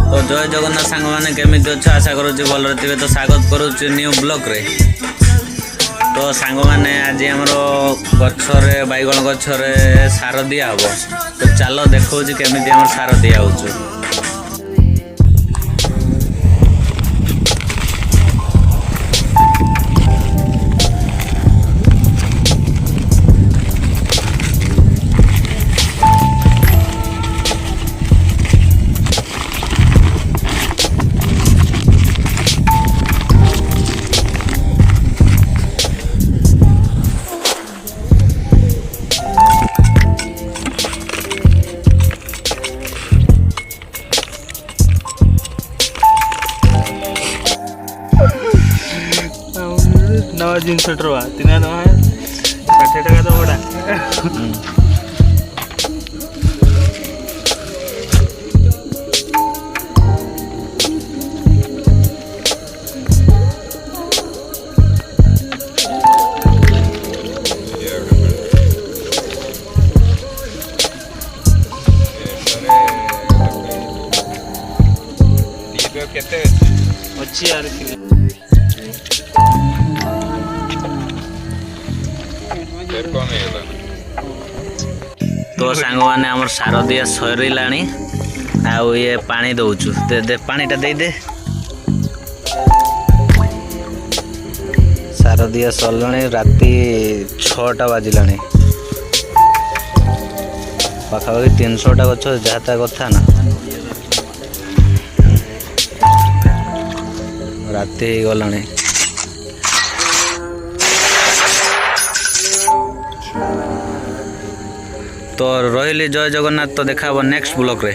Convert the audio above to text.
तो जय जगन्नाथ सांग मैंने केमी अच्छे आशा करुच्ची भलरे थे। तो स्वागत करुच्ची न्यू ब्लॉक रे। तो सांग मैंने आज आमर गचरे बैगण गचरे सार दिया हम। तो चलो देखा केमी सार दिया हो। नवा जिनस टवा 3 टका 60 टका तो बड़ा केते अच्छी यार तो सांग मैंने आम सार दिया सरीला आउ ये पानी दौचु दे दे पानीटा दे दे सार दिया सरला राति 6टा बाजिला पाखापाखि 300टा गछ जहाँ कथा ना राति गला। तो रही जय जगन्नाथ। तो देखा नेक्स्ट ब्लॉक रे।